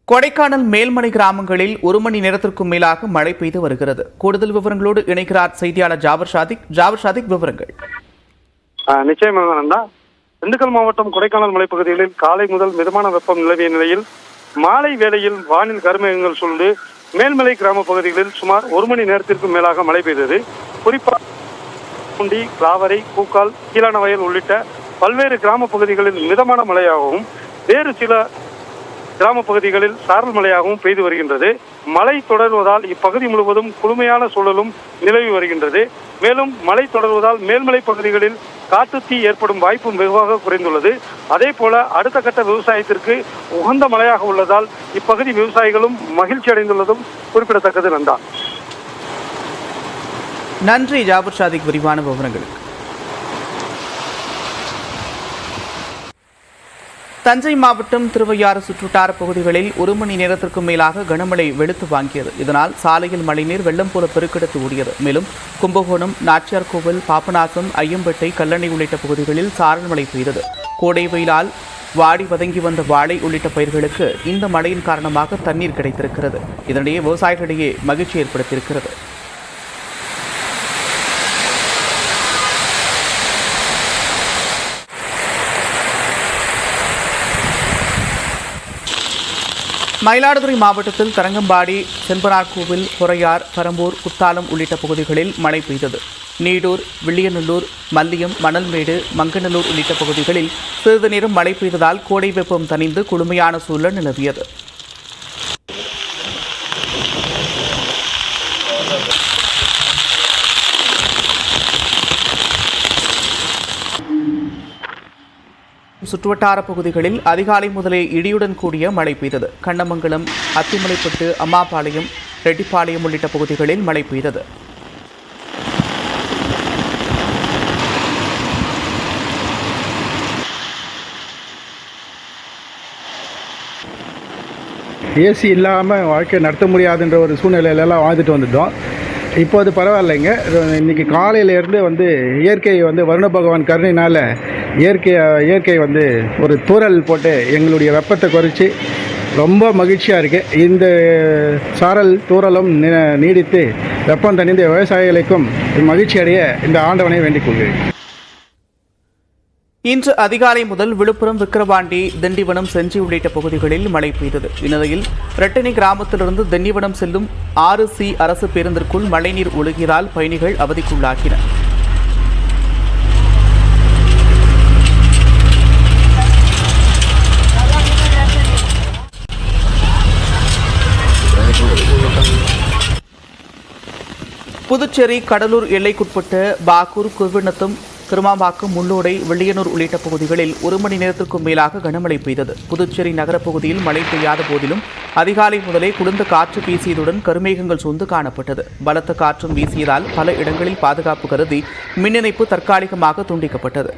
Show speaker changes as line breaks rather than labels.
கொடைக்கானல் மேல்மலை கிராமங்களில் ஒரு மணி நேரத்திற்கும் மேலாக மழை பெய்து வருகிறது. கூடுதல் விவரங்களோடு இணைக்கிறார் செய்தியாளர் ஜாபர் சாதிக். விவரங்கள்
நிச்சயமாக நந்தா. திண்டுக்கல் மாவட்டம் கொடைக்கானல் மலைப்பகுதிகளில் காலை முதல் மிதமான வெப்பம் நிலவிய நிலையில் மாலை வேளையில் வானில் கருமேகங்கள் சூழ்ந்து மேல்மலை கிராம பகுதிகளில் சுமார் ஒரு மணி நேரத்திற்கும் மேலாக மழை பெய்தது. குறிப்பாக குண்டி, கிளாவரை, கூக்கால், கீழானவயல் உள்ளிட்ட பல்வேறு கிராம பகுதிகளில் மிதமான மழையாகவும் வேறு சில கிராம பகுதிகளில் சாரல் மழையாகவும் பெய்து வருகின்றது. மழை தொடர்வதால் இப்பகுதி முழுவதும் குளுமையான சூழலும் நிலவி வருகின்றது. மேலும் மழை தொடர்வதால் மேல்மலை பகுதிகளில் காட்டுத்தீ ஏற்படும் வாய்ப்பு வெகுவாக குறைந்துள்ளது. அதே போல அடுத்த கட்ட விவசாயத்திற்கு உகந்த மழையாக உள்ளதால் இப்பகுதி விவசாயிகளும் மகிழ்ச்சி அடைந்துள்ளதும் குறிப்பிடத்தக்கது. நந்தா,
நன்றி ஜாபர் சாதிக் விரிவான விவரங்களுக்கு. தஞ்சை மாவட்டம் திருவையாறு சுற்றுவட்டார பகுதிகளில் ஒரு மணி நேரத்திற்கும் மேலாக கனமழை வெளுத்து வாங்கியது. இதனால் சாலையில் மழைநீர் வெள்ளம் போல பெருக்கெடுத்து ஓடியது. மேலும் கும்பகோணம், நாச்சியார் கோவில், பாபநாசம், ஐயம்பேட்டை, கல்லணை உள்ளிட்ட பகுதிகளில் சாரல் மழை பெய்தது. கோடை வெயிலால் வாடி வதங்கி வந்த வாழை உள்ளிட்ட பயிர்களுக்கு இந்த மழையின் காரணமாக தண்ணீர் கிடைத்திருக்கிறது. இதனிடையே விவசாயிகளிடையே மகிழ்ச்சி ஏற்படுத்தியிருக்கிறது. மயிலாடுதுறை மாவட்டத்தில் தரங்கம்பாடி, செம்பனார்கோவில், பொறையார், பரம்பூர், குத்தாலம் உள்ளிட்ட பகுதிகளில் மழை பெய்தது. நீடூர், வில்லியநல்லூர், மல்லியம், மணல்மேடு, மங்கநல்லூர் உள்ளிட்ட பகுதிகளில் சிறிது நேரம் மழை பெய்ததால் கோடை வெப்பம் தணிந்து குளுமையான சூழல் நிலவியது. சுற்றுவட்டார பகுதிகளில் அதிகாலை முதலே இடியுடன் கூடிய மழை பெய்தது. கண்ணமங்கலம், அத்திமலைப்பட்டு, அம்மாபாளையம், ரெட்டிப்பாளையம் உள்ளிட்ட பகுதிகளில் மழை பெய்தது.
ஏசி இல்லாமல் வாழ்க்கை நடத்த முடியாதுன்ற ஒரு சூழ்நிலையிலலாம் வாழ்ந்துட்டு வந்துட்டோம். இப்போ அது பரவாயில்லைங்க. இன்றைக்கி காலையிலேருந்து இயற்கை வருண பகவான் கருணையினால் இயற்கை ஒரு தூறல் போட்டு எங்களுடைய வெப்பத்தை குறைச்சி ரொம்ப மகிழ்ச்சியாக இருக்குது. இந்த சாரல் தூறலும் நீடித்து வெப்பம் தணிந்த விவசாயிகளுக்கும் மகிழ்ச்சி அடைய இந்த ஆண்டவனை வேண்டிக் கொள்கிறேன்.
இன்று அதிகாலை முதல் விழுப்புரம், விக்கிரவாண்டி, திண்டிவனம், செஞ்சி உள்ளிட்ட பகுதிகளில் மழை பெய்தது. இந்நிலையில் ரெட்டணி கிராமத்திலிருந்து திண்டிவனம் செல்லும் 6C அரசு பேருந்திற்குள் மழைநீர் ஒழுகியதால் பயணிகள் அவதிக்குள்ளாகினர். புதுச்சேரி, கடலூர் எல்லைக்குட்பட்ட பாகூர், குவிநத்தம், கிருமாம்பாக்கம், முள்ளோடை, வெள்ளியனூர் உள்ளிட்ட பகுதிகளில் ஒரு மணி நேரத்திற்கும் மேலாக கனமழை பெய்தது. புதுச்சேரி நகரப்பகுதியில் மழை பெய்யாத போதிலும் அதிகாலை முதலே குளிர்ந்த காற்று வீசியதுடன் கருமேகங்கள் சூழ்ந்து காணப்பட்டது. பலத்த காற்றும் வீசியதால் பல இடங்களில் பாதுகாப்பு கருதி மின் இணைப்பு தற்காலிகமாக துண்டிக்கப்பட்டது.